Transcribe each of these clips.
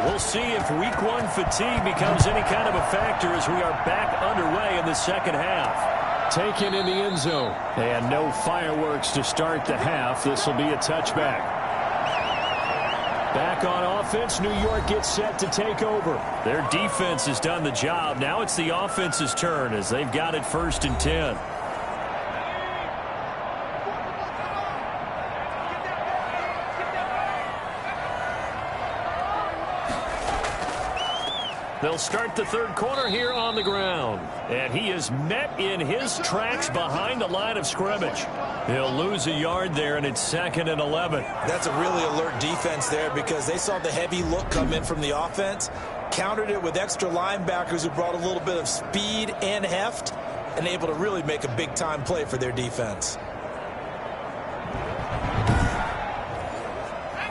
We'll see if week one fatigue becomes any kind of a factor as we are back underway in the second half. Taken in the end zone. And no fireworks to start the half. This will be a touchback. Back on offense, New York gets set to take over. Their defense has done the job. Now it's the offense's turn as they've got it 1st and 10. They'll start the third quarter here on the ground. And he is met in his tracks behind the line of scrimmage. He'll lose a yard there, and it's 2nd and 11. That's a really alert defense there because they saw the heavy look come in from the offense, countered it with extra linebackers who brought a little bit of speed and heft, and able to really make a big-time play for their defense.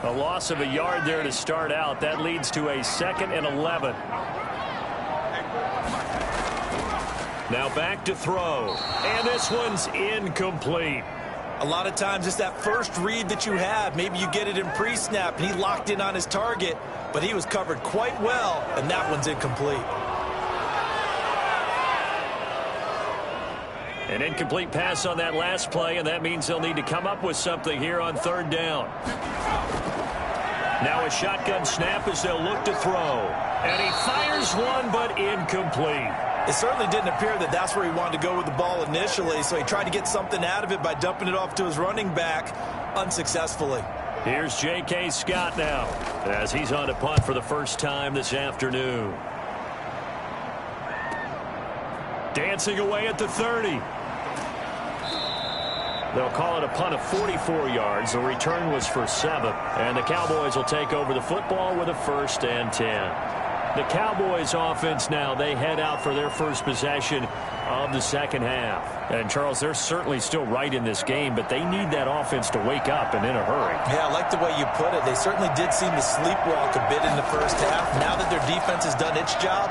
A loss of a yard there to start out. That leads to a 2nd and 11. Now back to throw. And this one's incomplete. A lot of times it's that first read that you have. Maybe you get it in pre-snap, and he locked in on his target, but he was covered quite well, and that one's incomplete. An incomplete pass on that last play, and that means they'll need to come up with something here on 3rd down. Now a shotgun snap as they'll look to throw. And he fires one, but incomplete. It certainly didn't appear that that's where he wanted to go with the ball initially, so he tried to get something out of it by dumping it off to his running back unsuccessfully. Here's J.K. Scott now as he's on to punt for the first time this afternoon. Dancing away at the 30. They'll call it a punt of 44 yards. The return was for 7. And the Cowboys will take over the football with a 1st and 10. The Cowboys offense now, they head out for their first possession of the second half. And, Charles, they're certainly still right in this game, but they need that offense to wake up and in a hurry. Yeah, I like the way you put it. They certainly did seem to sleepwalk a bit in the first half. Now that their defense has done its job,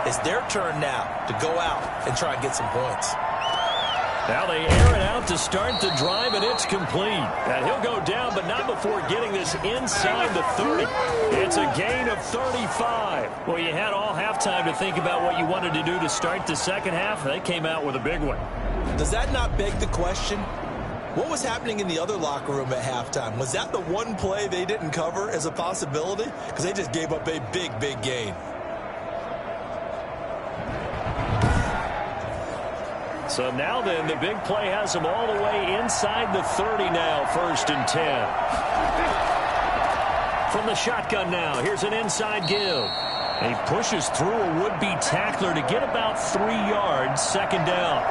it's their turn now to go out and try and get some points. Now they air it out to start the drive, and it's complete. And he'll go down, but not before getting this inside the 30. It's a gain of 35. Well, you had all halftime to think about what you wanted to do to start the second half. They came out with a big one. Does that not beg the question? What was happening in the other locker room at halftime? Was that the one play they didn't cover as a possibility? Because they just gave up a big, big gain. So now then, the big play has them all the way inside the 30 now, 1st and 10. From the shotgun now, here's an inside give. And he pushes through a would-be tackler to get about 3 yards, 2nd down.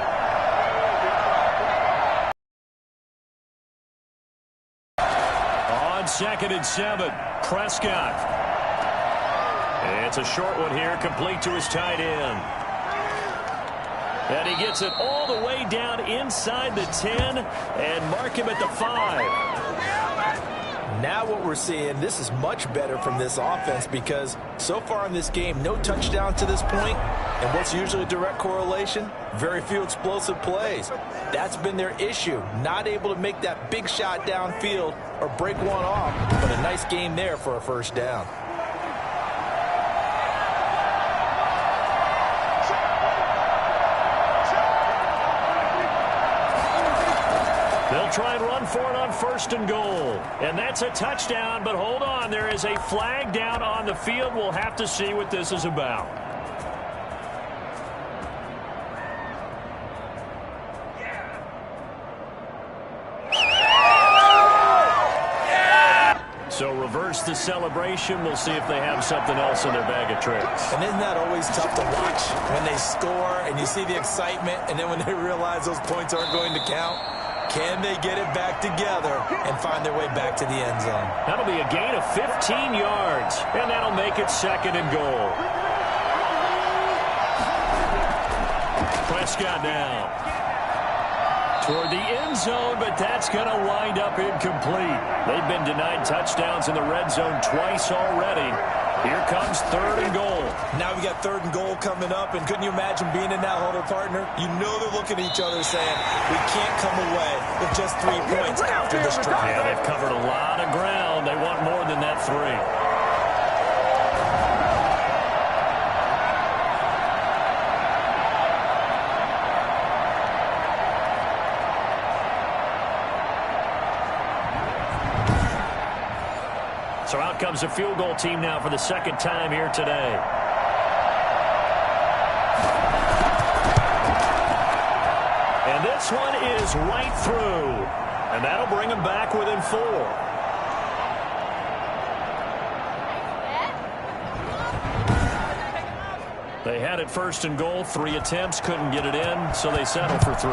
On 2nd and 7, Prescott. It's a short one here, complete to his tight end. And he gets it all the way down inside the 10 and mark him at the 5. Now what we're seeing, this is much better from this offense because so far in this game, no touchdown to this point. And what's usually a direct correlation? Very few explosive plays. That's been their issue. Not able to make that big shot downfield or break one off. But a nice game there for a 1st down. They'll try and run for it on 1st and goal. And that's a touchdown, but hold on. There is a flag down on the field. We'll have to see what this is about. So reverse the celebration. We'll see if they have something else in their bag of tricks. And isn't that always tough to watch when they score and you see the excitement and then when they realize those points aren't going to count? Can they get it back together and find their way back to the end zone? That'll be a gain of 15 yards, and that'll make it 2nd and goal. Prescott now toward the end zone, but that's going to wind up incomplete. They've been denied touchdowns in the red zone twice already. Here comes 3rd and goal. Now we got 3rd and goal coming up, and couldn't you imagine being in that huddle, partner? You know they're looking at each other saying, we can't come away with just 3 points after this drive. Yeah, they've covered a lot of ground. They want more than that 3. So out comes the field goal team now for the second time here today. And this one is right through. And that'll bring them back within 4. They had it first and goal. 3 attempts, couldn't get it in, so they settled for 3.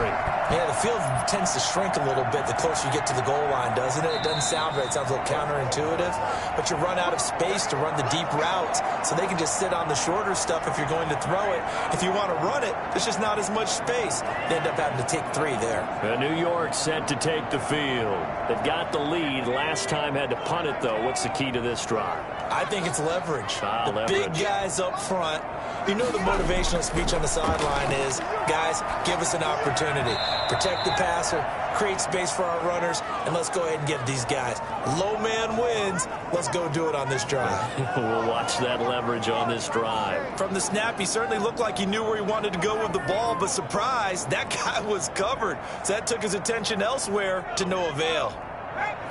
Yeah, the field tends to shrink a little bit the closer you get to the goal line, doesn't it? It doesn't sound right. It sounds a little counterintuitive. But you run out of space to run the deep routes, so they can just sit on the shorter stuff if you're going to throw it. If you want to run it, there's just not as much space. They end up having to take 3 there. And New York set to take the field. They've got the lead. Last time had to punt it, though. What's the key to this drive? I think it's leverage. Leverage. Big guys up front. You know the motivational speech on the sideline is, guys, give us an opportunity. Protect the passer, create space for our runners, and let's go ahead and get these guys. Low man wins. Let's go do it on this drive. We'll watch that leverage on this drive. From the snap, he certainly looked like he knew where he wanted to go with the ball, but surprise, that guy was covered. So that took his attention elsewhere to no avail.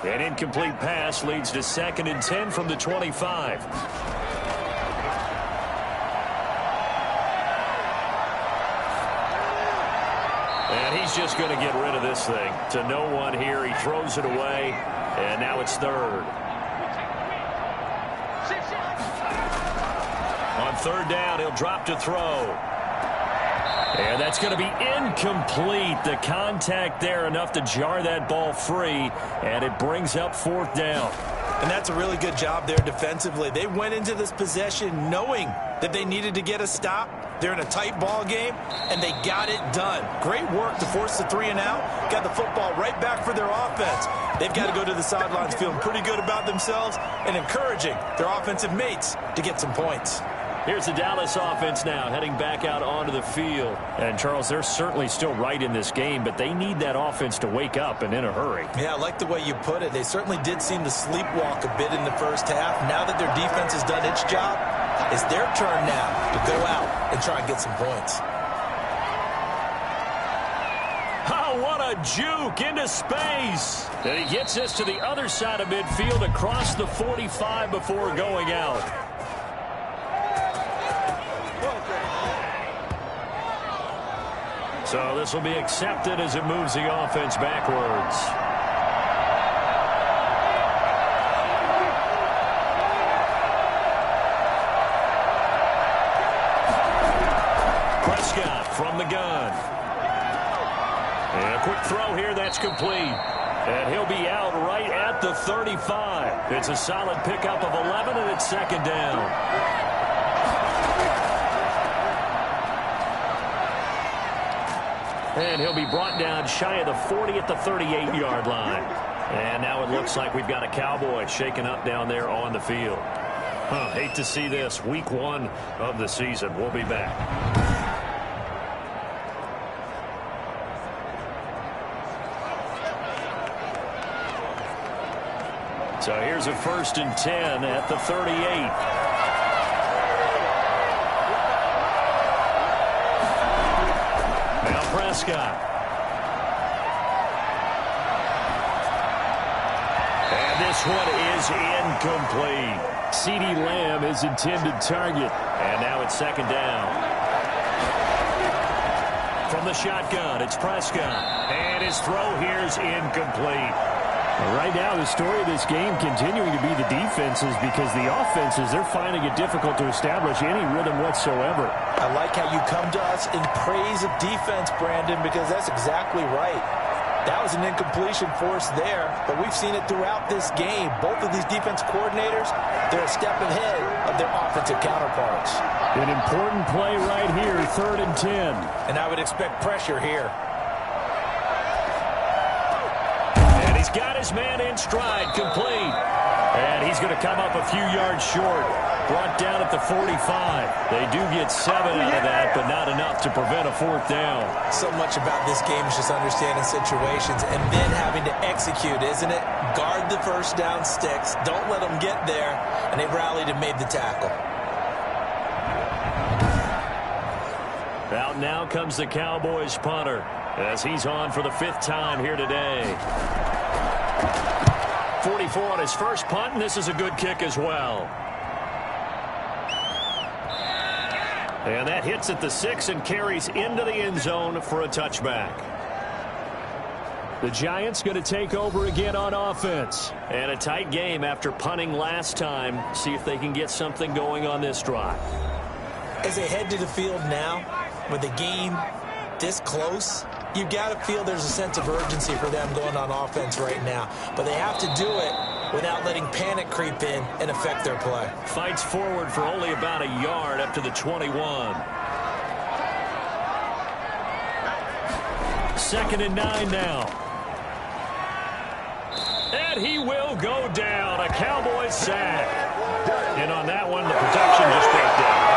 An incomplete pass leads to 2nd and 10 from the 25. And he's just going to get rid of this thing. To no one here. He throws it away, and now it's 3rd. On 3rd down, he'll drop to throw. And that's going to be incomplete. The contact there enough to jar that ball free, and it brings up 4th down. And that's a really good job there defensively. They went into this possession knowing that they needed to get a stop. They're in a tight ball game, and they got it done. Great work to force the 3 and out. Got the football right back for their offense. They've got to go to the sidelines feeling pretty good about themselves and encouraging their offensive mates to get some points. Here's the Dallas offense now heading back out onto the field. And, Charles, they're certainly still right in this game, but they need that offense to wake up and in a hurry. Yeah, I like the way you put it. They certainly did seem to sleepwalk a bit in the first half. Now that their defense has done its job, it's their turn now to go out and try and get some points. Oh, what a juke into space. And he gets this to the other side of midfield across the 45 before going out. So this will be accepted as it moves the offense backwards. Prescott from the gun. And a quick throw here, that's complete. And he'll be out right at the 35. It's a solid pickup of 11, and it's 2nd down. And he'll be brought down shy of the 40 at the 38-yard line. And now it looks like we've got a Cowboy shaken up down there on the field. Hate to see this. Week 1 of the season. We'll be back. So here's a 1st and 10 at the 38. Prescott. And this one is incomplete. CeeDee Lamb is intended target. And now it's 2nd down. From the shotgun, it's Prescott. And his throw here is incomplete. Right now, the story of this game continuing to be the defenses, because the offenses, they're finding it difficult to establish any rhythm whatsoever. I like how you come to us in praise of defense, Brandon, because that's exactly right. That was an incompletion force there, but we've seen it throughout this game. Both of these defense coordinators, they're a step ahead of their offensive counterparts. An important play right here, 3rd and 10. And I would expect pressure here. Got his man in stride, complete. And he's going to come up a few yards short. Brought down at the 45. They do get 7 out of that, but not enough to prevent a 4th down. So much about this game is just understanding situations and then having to execute, isn't it? Guard the 1st down sticks. Don't let them get there. And they rallied and made the tackle. Out now comes the Cowboys punter as he's on for the 5th time here today. 44 on his first punt, and this is a good kick as well. And that hits at the 6 and carries into the end zone for a touchback. The Giants going to take over again on offense. And a tight game after punting last time. See if they can get something going on this drive. As they head to the field now, with the game this close, you've got to feel there's a sense of urgency for them going on offense right now. But they have to do it without letting panic creep in and affect their play. Fights forward for only about a yard up to the 21. 2nd and 9 now. And he will go down. A Cowboys sack. And on that one, the protection just broke down.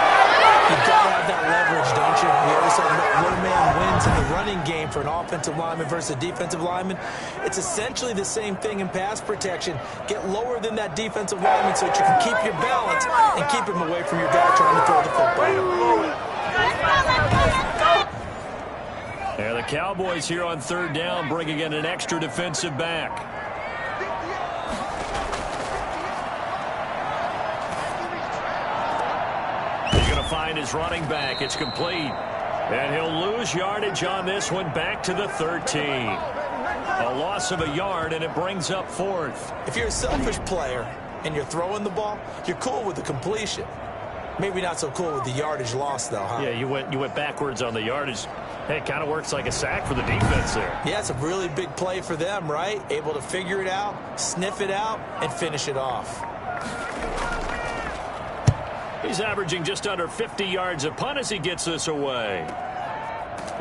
You've got to have that leverage, don't you? We always talk about low man wins in the running game for an offensive lineman versus a defensive lineman. It's essentially the same thing in pass protection. Get lower than that defensive lineman so that you can keep your balance and keep him away from your guy trying to throw the football. And the Cowboys here on 3rd down bringing in an extra defensive back. Find his running back. It's complete. And he'll lose yardage on this one back to the 13. A loss of a yard, and it brings up 4th. If you're a selfish player and you're throwing the ball, you're cool with the completion. Maybe not so cool with the yardage loss, though, huh? Yeah, you went backwards on the yardage. Hey, it kind of works like a sack for the defense there. Yeah, it's a really big play for them, right? Able to figure it out, sniff it out, and finish it off. He's averaging just under 50 yards a punt as he gets this away.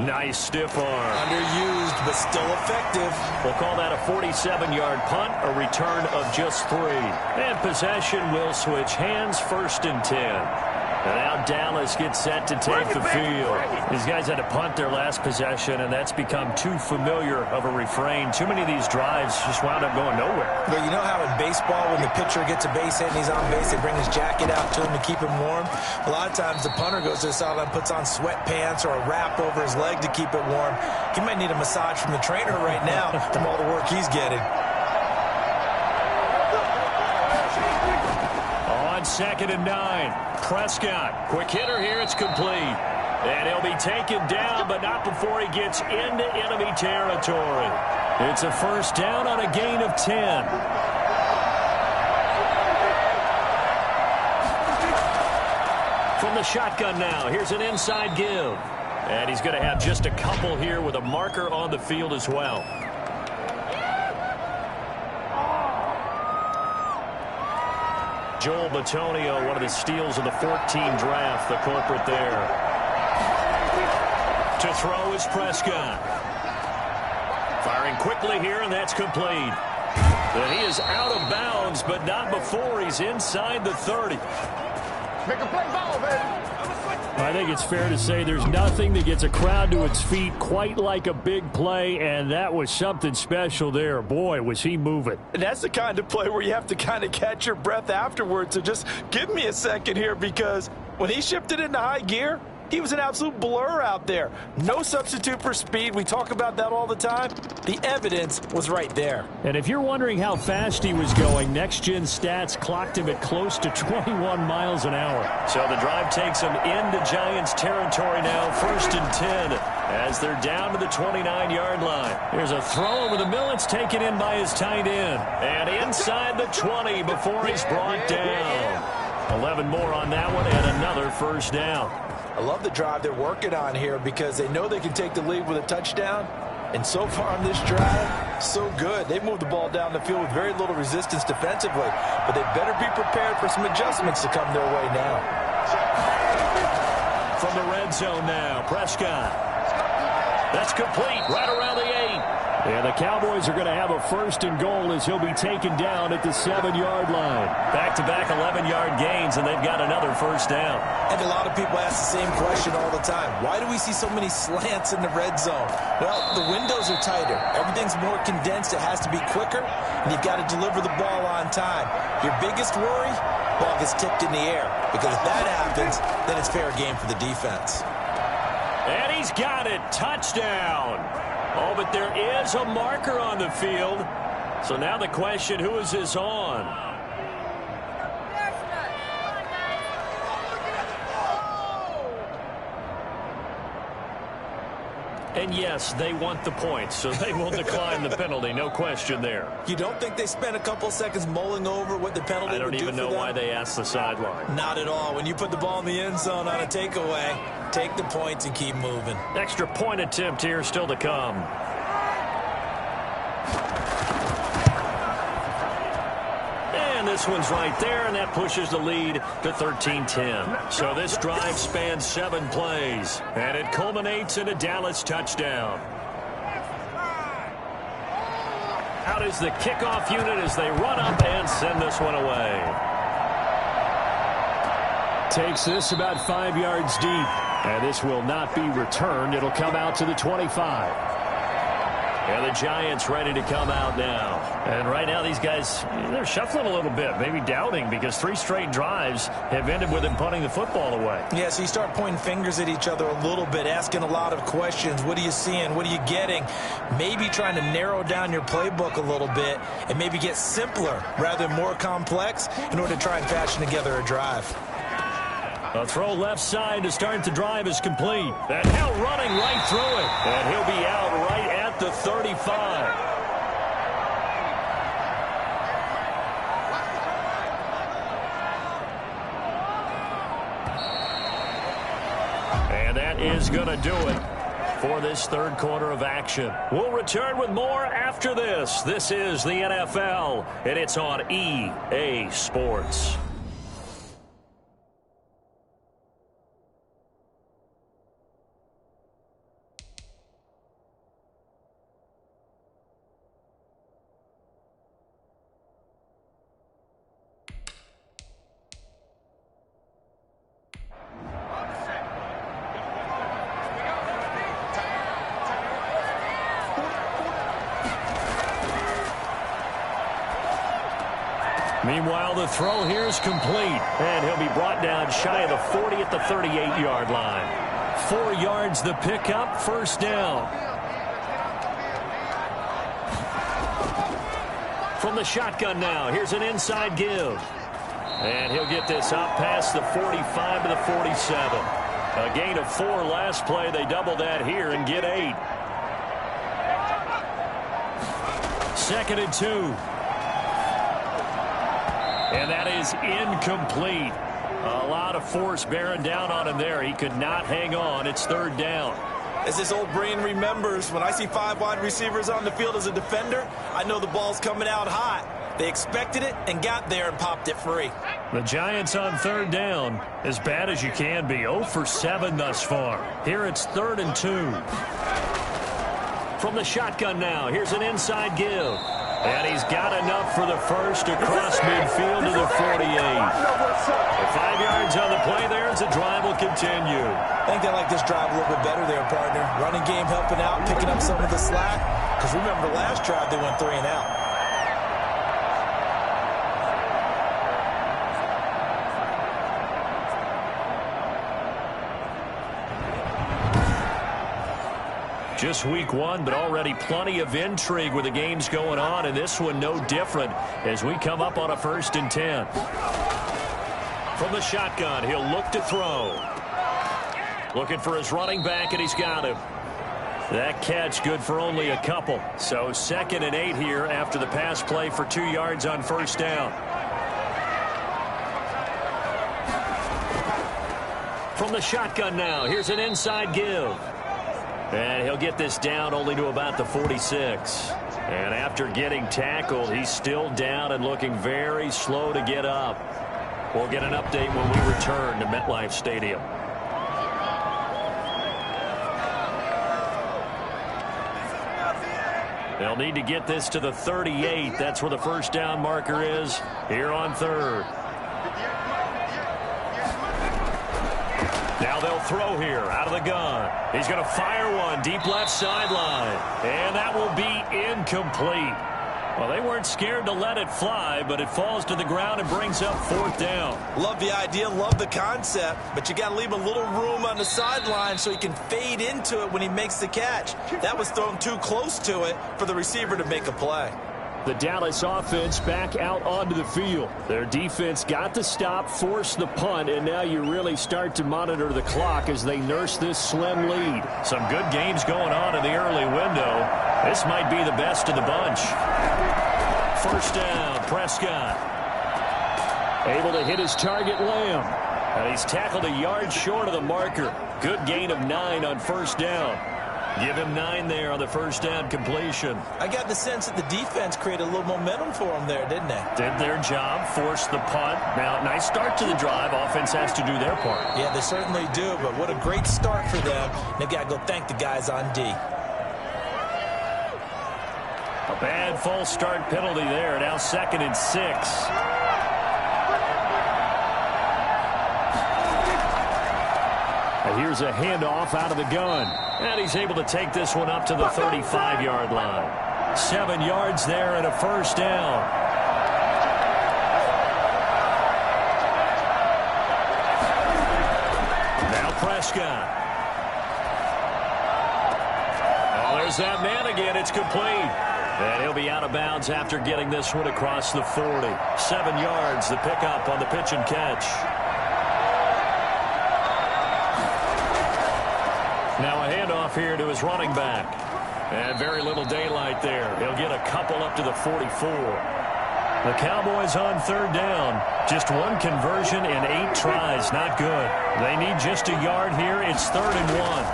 Nice stiff arm. Underused, but still effective. We'll call that a 47-yard punt, a return of just 3. And possession will switch hands, 1st and 10. And now Dallas gets set to take the field. These guys had to punt their last possession, and that's become too familiar of a refrain. Too many of these drives just wound up going nowhere. But you know how in baseball, when the pitcher gets a base hit and he's on base, they bring his jacket out to him to keep him warm? A lot of times the punter goes to the sideline, puts on sweatpants or a wrap over his leg to keep it warm. He might need a massage from the trainer right now from all the work he's getting. On 2nd and 9. Prescott, quick hitter here, it's complete. And he'll be taken down, but not before he gets into enemy territory. It's a 1st down on a gain of 10. From the shotgun now, here's an inside give. And he's going to have just a couple here with a marker on the field as well. Joel Bitonio, one of the steals of the 14 draft, the culprit there. To throw is Prescott. Firing quickly here, and that's complete. And he is out of bounds, but not before he's inside the 30. Make a play ball, baby. I think it's fair to say there's nothing that gets a crowd to its feet quite like a big play, and that was something special there. Boy, was he moving. And that's the kind of play where you have to kind of catch your breath afterwards. So just give me a second here, because when he shifted into high gear, he was an absolute blur out there. No substitute for speed. We talk about that all the time. The evidence was right there. And if you're wondering how fast he was going, next-gen stats clocked him at close to 21 miles an hour. So the drive takes him into Giants territory now, 1st and 10, as they're down to the 29-yard line. Here's a throw over the middle. It's taken in by his tight end. And inside the 20 before he's brought down. 11 more on that one, and another 1st down. I love the drive they're working on here because they know they can take the lead with a touchdown. And so far on this drive, so good. They've moved the ball down the field with very little resistance defensively. But they better be prepared for some adjustments to come their way now. From the red zone now, Prescott. That's complete right around the 8. And the Cowboys are going to have a 1st and goal as he'll be taken down at the 7-yard line. Back-to-back 11-yard gains, and they've got another 1st down. And a lot of people ask the same question all the time. Why do we see so many slants in the red zone? Well, the windows are tighter. Everything's more condensed. It has to be quicker, and you've got to deliver the ball on time. Your biggest worry? Ball gets tipped in the air. Because if that happens, then it's fair game for the defense. And he's got it. Touchdown. Oh, but there is a marker on the field. So now the question, who is this on? And yes, they want the points, so they will decline the penalty. No question there. You don't think they spent a couple seconds mulling over what the penalty would do for them? I don't even know why they asked the sideline. Not at all. When you put the ball in the end zone on a takeaway, take the points and keep moving. Extra point attempt here still to come. This one's right there, and that pushes the lead to 13-10. So this drive spans 7 plays, and it culminates in a Dallas touchdown. Out is the kickoff unit as they run up and send this one away. Takes this about 5 yards deep, and this will not be returned. It'll come out to the 25. And the Giants ready to come out now. And right now these guys, they're shuffling a little bit, maybe doubting, because 3 straight drives have ended with them punting the football away. Yeah, so you start pointing fingers at each other a little bit, asking a lot of questions. What are you seeing? What are you getting? Maybe trying to narrow down your playbook a little bit and maybe get simpler rather than more complex in order to try and fashion together a drive. A throw left side to start the drive is complete. And now running right through it. And he'll be out right at the 35. And that is going to do it for this third quarter of action. We'll return with more after this. This is the NFL, and it's on EA Sports. Meanwhile, the throw here is complete, and he'll be brought down shy of the 40 at the 38-yard line. 4 yards the pickup, first down. From the shotgun now, here's an inside give. And he'll get this out past the 45 to the 47. A gain of 4 last play. They double that here and get 8. 2nd and 2. And that is incomplete. A lot of force bearing down on him there. He could not hang on. It's 3rd down. As this old brain remembers, when I see 5 wide receivers on the field as a defender, I know the ball's coming out hot. They expected it and got there and popped it free. The Giants on 3rd down, as bad as you can be. 0 for 7 thus far. Here it's 3rd and 2. From the shotgun now, here's an inside give. And he's got enough for the first across midfield to the 48. 5 yards on the play there as the drive will continue. I think they like this drive a little bit better there, partner. Running game helping out, picking up some of the slack. Because remember, last drive they went 3 and out. Just week 1, but already plenty of intrigue with the games going on, and this one no different as we come up on a 1st and 10. From the shotgun, he'll look to throw. Looking for his running back, and he's got him. That catch good for only a couple. So 2nd and 8 here after the pass play for 2 yards on 1st down. From the shotgun now, here's an inside give. And he'll get this down only to about the 46. And after getting tackled, he's still down and looking very slow to get up. We'll get an update when we return to MetLife Stadium. They'll need to get this to the 38. That's where the first down marker is here on 3rd. Now they'll throw here out of the gun. He's going to fire one deep left sideline. And that will be incomplete. Well, they weren't scared to let it fly, but it falls to the ground and brings up 4th down. Love the idea, love the concept, but you got to leave a little room on the sideline so he can fade into it when he makes the catch. That was thrown too close to it for the receiver to make a play. The Dallas offense back out onto the field. Their defense got the stop, forced the punt, and now you really start to monitor the clock as they nurse this slim lead. Some good games going on in the early window. This might be the best of the bunch. First down, Prescott. Able to hit his target, Lamb. And he's tackled a yard short of the marker. Good gain of 9 on first down. Give him 9 there on the first down completion. I got the sense that the defense created a little momentum for them there, didn't they? Did their job, forced the punt. Now, nice start to the drive. Offense has to do their part. Yeah, they certainly do, but what a great start for them. They've got to go thank the guys on D. A bad false start penalty there. Now 2nd and 6. Here's a handoff out of the gun. And he's able to take this one up to the 35-yard line. 7 yards there and a first down. Now Prescott. Oh, there's that man again. It's complete. And he'll be out of bounds after getting this one across the 40. 7 yards, the pickup on the pitch and catch. Now a handoff here to his running back. And very little daylight there. He'll get a couple up to the 44. The Cowboys on 3rd down. Just one conversion in 8 tries. Not good. They need just a yard here. It's 3rd and 1.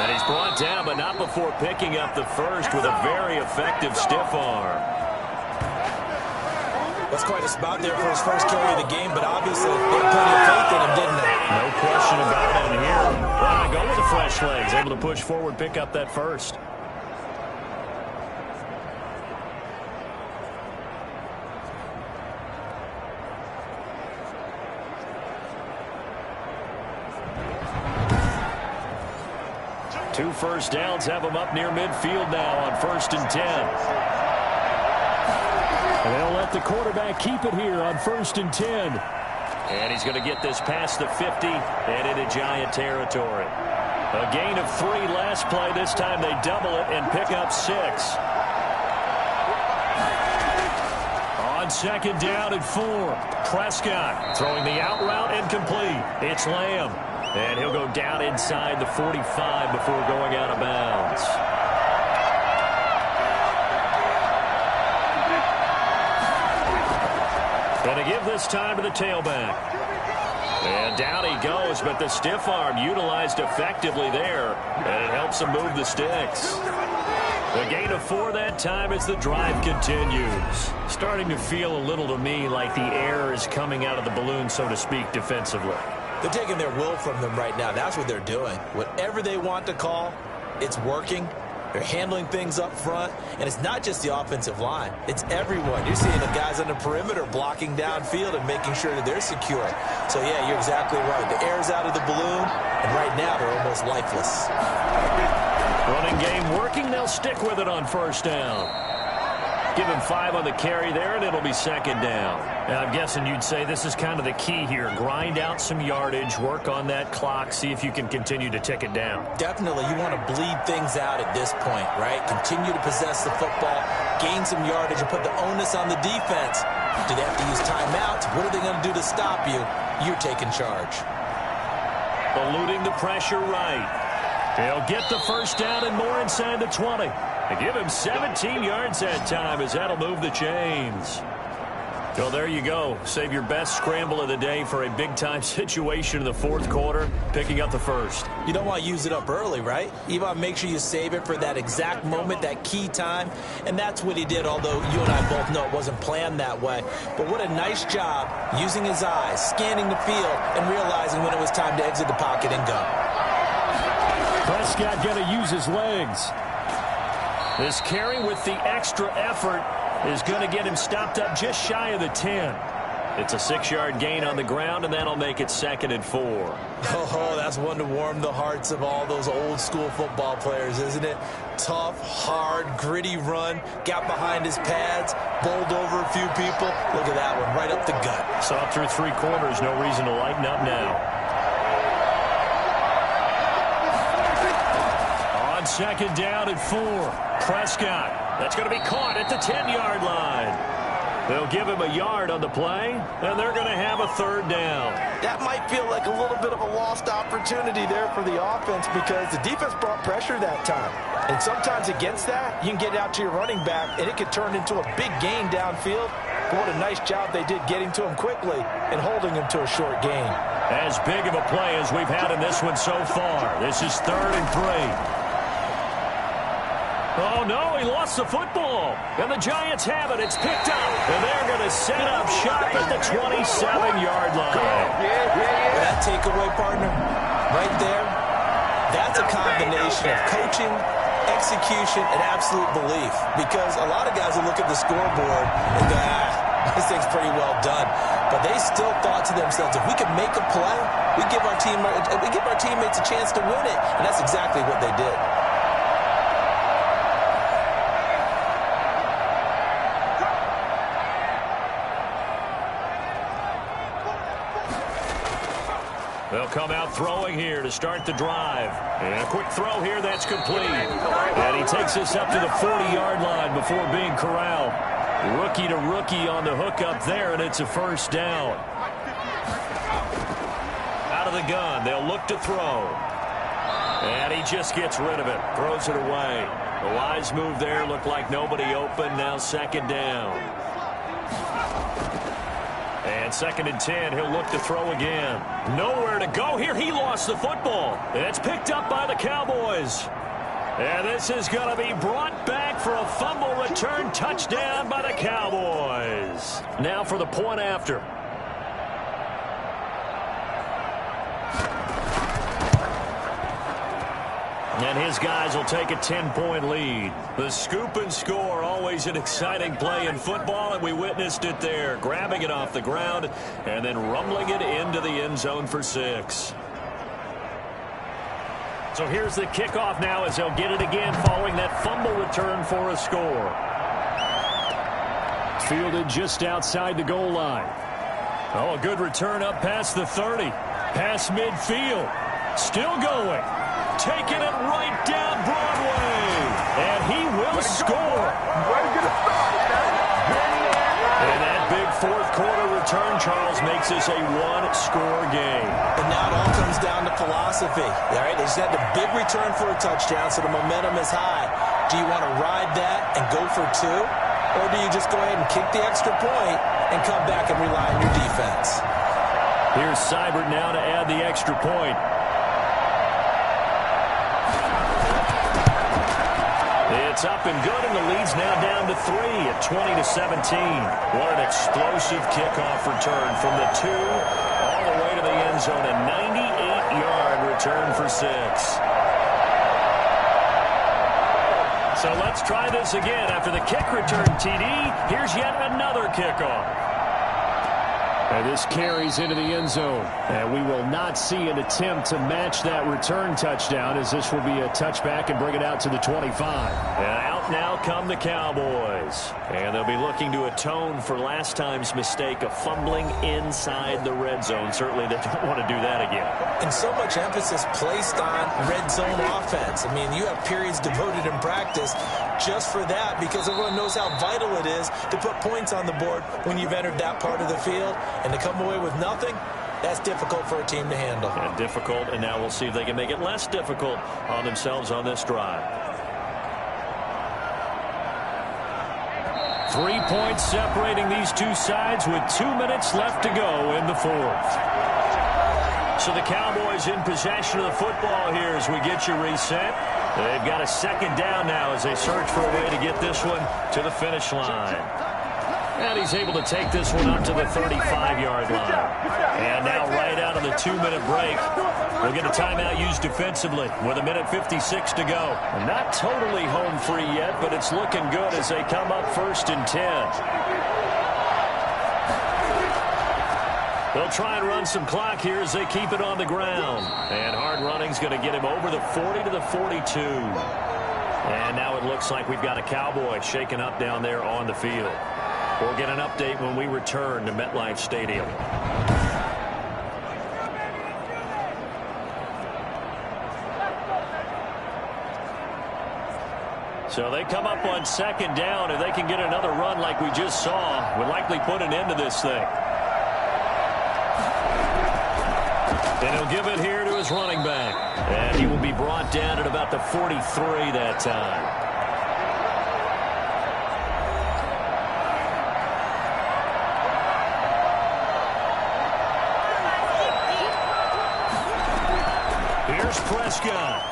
And he's brought down, but not before picking up the first with a very effective stiff arm. That's quite a spot there for his first carry of the game, but obviously they had plenty of faith in him, didn't they? No question about it here. Well, go with the fresh legs, able to push forward, pick up that first. Two first downs have him up near midfield now on 1st and 10. And they'll let the quarterback keep it here on 1st and 10. And he's going to get this past the 50 and into Giant territory. A gain of 3 last play. This time they double it and pick up 6. On 2nd down and 4. Prescott throwing the out route incomplete. It's Lamb. And he'll go down inside the 45 before going out of bounds. Going to give this time to the tailback. And down he goes, but the stiff arm utilized effectively there. And it helps him move the sticks. The gain of 4 that time as the drive continues. Starting to feel a little to me like the air is coming out of the balloon, so to speak, defensively. They're taking their will from them right now. That's what they're doing. Whatever they want to call, it's working. They're handling things up front, and it's not just the offensive line. It's everyone. You're seeing the guys on the perimeter blocking downfield and making sure that they're secure. So, yeah, you're exactly right. The air's out of the balloon, and right now they're almost lifeless. Running game working. They'll stick with it on 1st down. Give him 5 on the carry there, and it'll be 2nd down. Now, I'm guessing you'd say this is kind of the key here. Grind out some yardage, work on that clock, see if you can continue to tick it down. Definitely, you want to bleed things out at this point, right? Continue to possess the football, gain some yardage, and put the onus on the defense. Do they have to use timeouts? What are they going to do to stop you? You're taking charge. Eluding the pressure right. He'll get the first down and more inside the 20. They give him 17 yards that time as that'll move the chains. Well, there you go. Save your best scramble of the day for a big-time situation in the 4th quarter, picking up the first. You don't want to use it up early, right? You want to make sure you save it for that exact moment, that key time, and that's what he did, although you and I both know it wasn't planned that way. But what a nice job using his eyes, scanning the field, and realizing when it was time to exit the pocket and go. Prescott going to use his legs. This carry with the extra effort is going to get him stopped up just shy of the 10. It's a 6-yard gain on the ground, and that'll make it 2nd and 4. Oh, that's one to warm the hearts of all those old-school football players, isn't it? Tough, hard, gritty run, got behind his pads, bowled over a few people. Look at that one, right up the gut. Saw through 3 quarters, no reason to lighten up now. On 2nd down and 4, Prescott That's going to be caught at the 10-yard line. They'll give him a yard on the play, and they're going to have a third down. That might feel like a little bit of a lost opportunity there for the offense because the defense brought pressure that time. And sometimes against that, you can get out to your running back, and it could turn into a big gain downfield. But what a nice job they did getting to him quickly and holding him to a short gain. As big of a play as we've had in this one so far. This is 3rd and 3. Oh, no, he lost the football. And the Giants have it. It's picked up. And they're going to set up shop at the 27-yard line. That takeaway, partner, right there, that's a combination of coaching, execution, and absolute belief. Because a lot of guys will look at the scoreboard and go, this thing's pretty well done. But they still thought to themselves, if we can make a play, we give our teammates a chance to win it. And that's exactly what they did. They'll come out throwing here to start the drive. And a quick throw here that's complete. And he takes us up to the 40-yard line before being corralled. Rookie to rookie on the hook up there, and it's a first down. Out of the gun, they'll look to throw. And he just gets rid of it, throws it away. The wise move there, looked like nobody open, now 2nd down. And 2nd and 10, he'll look to throw again. Nowhere to go here. He lost the football. It's picked up by the Cowboys. And this is going to be brought back for a fumble return touchdown by the Cowboys. Now for the point after. And his guys will take a 10-point lead. The scoop and score, always an exciting play in football, and we witnessed it there. Grabbing it off the ground and then rumbling it into the end zone for 6. So here's the kickoff now as they'll get it again following that fumble return for a score. Fielded just outside the goal line. Oh, a good return up past the 30. Past midfield. Still going. Taking it right down Broadway. And he will score. And that big fourth-quarter return, Charles, makes this a one-score game. And now it all comes down to philosophy. All right, they just had the big return for a touchdown, so the momentum is high. Do you want to ride that and go for 2? Or do you just go ahead and kick the extra point and come back and rely on your defense? Here's Seibert now to add the extra point. It's up and good, and the lead's now down to 3 at 20-17. What an explosive kickoff return from the 2 all the way to the end zone. A 98-yard return for 6. So let's try this again. After the kick return TD, here's yet another kickoff. And this carries into the end zone. And we will not see an attempt to match that return touchdown, as this will be a touchback and bring it out to the 25. And out now come the Cowboys. And they'll be looking to atone for last time's mistake of fumbling inside the red zone. Certainly they don't want to do that again. And so much emphasis placed on red zone offense. I mean, you have periods devoted in practice just for that, because everyone knows how vital it is to put points on the board when you've entered that part of the field. And to come away with nothing, that's difficult for a team to handle. And difficult, and now we'll see if they can make it less difficult on themselves on this drive. 3 points separating these two sides with 2 minutes left to go in the 4th. So the Cowboys in possession of the football here as we get you reset. They've got a 2nd down now as they search for a way to get this one to the finish line. And he's able to take this one up to the 35-yard line. And now right out of the 2-minute break, we'll get a timeout used defensively with 1:56 to go. And not totally home free yet, but it's looking good as they come up 1st and 10. They'll try and run some clock here as they keep it on the ground. And hard running's going to get him over the 40 to the 42. And now it looks like we've got a Cowboy shaken up down there on the field. We'll get an update when we return to MetLife Stadium. So they come up on second down. If they can get another run like we just saw, would likely put an end to this thing. And he'll give it here to his running back. And he will be brought down at about the 43 that time. Here's Prescott.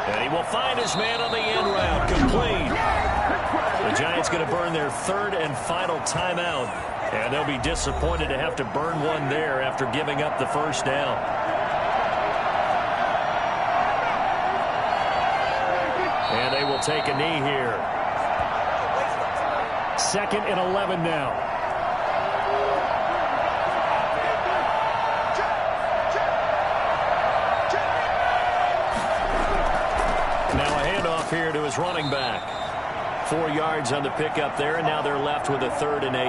And he will find his man on the end route. Complete. The Giants going to burn their third and final timeout. And they'll be disappointed to have to burn one there after giving up the first down. And they will take a knee here. 2nd and 11 now. Here to his running back. 4 yards on the pickup there, and now they're left with a 3rd and 8.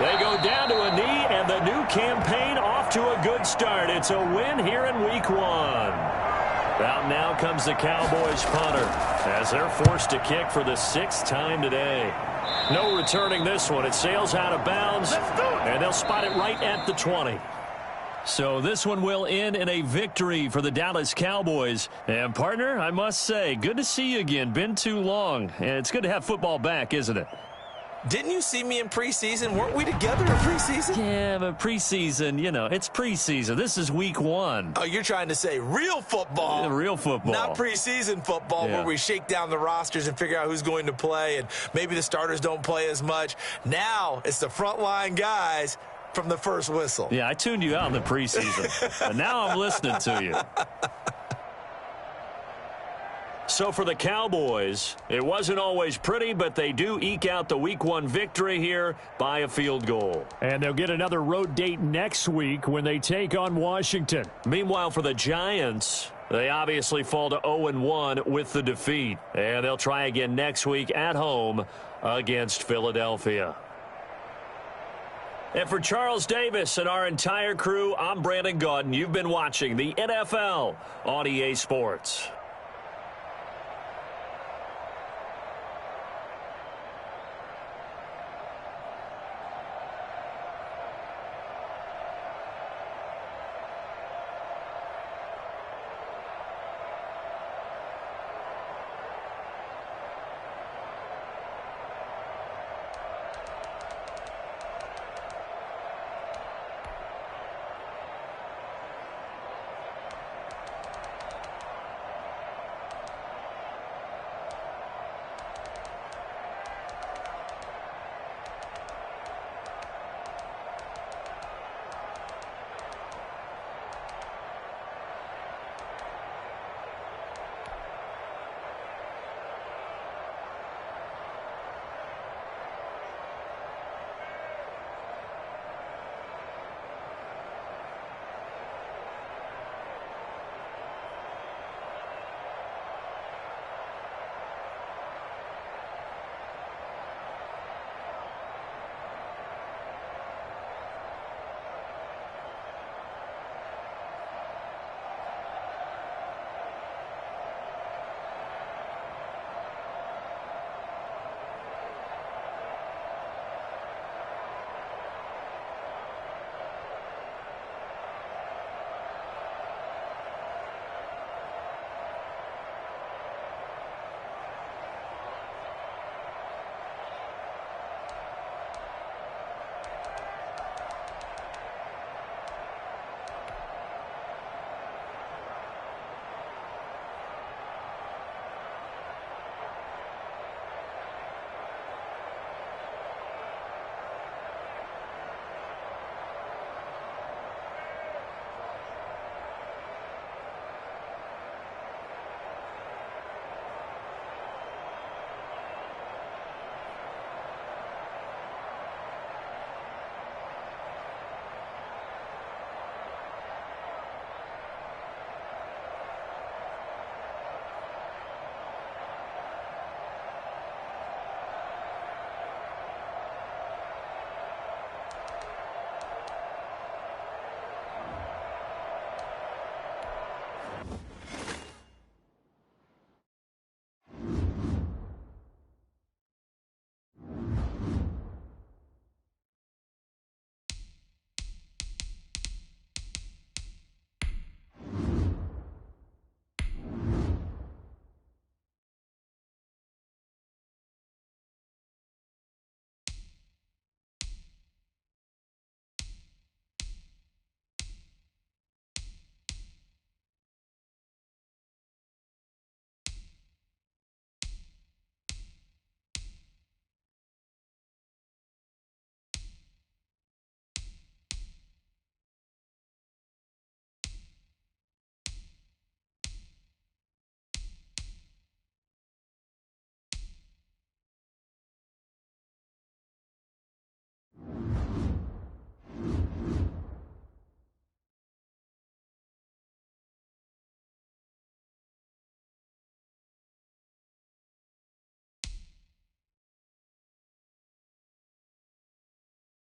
They go down to a knee, and the new campaign off to a good start. It's a win here in week 1. Out now comes the Cowboys punter as they're forced to kick for the 6th time today. No returning this one. It sails out of bounds, and they'll spot it right at the 20. So this one will end in a victory for the Dallas Cowboys. And, partner, I must say, good to see you again. Been too long. And it's good to have football back, isn't it? Didn't you see me in preseason? Weren't we together in preseason? Yeah, but preseason, you know, it's preseason. This is week 1. Oh, you're trying to say real football. Yeah, real football. Not preseason football where we shake down the rosters and figure out who's going to play, and maybe the starters don't play as much. Now it's the frontline guys from the first whistle. Yeah, I tuned you out in the preseason. And now I'm listening to you. So for the Cowboys, it wasn't always pretty, but they do eke out the week 1 victory here by a field goal. And they'll get another road date next week when they take on Washington. Meanwhile, for the Giants, they obviously fall to 0-1 with the defeat. And they'll try again next week at home against Philadelphia. And for Charles Davis and our entire crew, I'm Brandon Gaudin. You've been watching the NFL on EA Sports.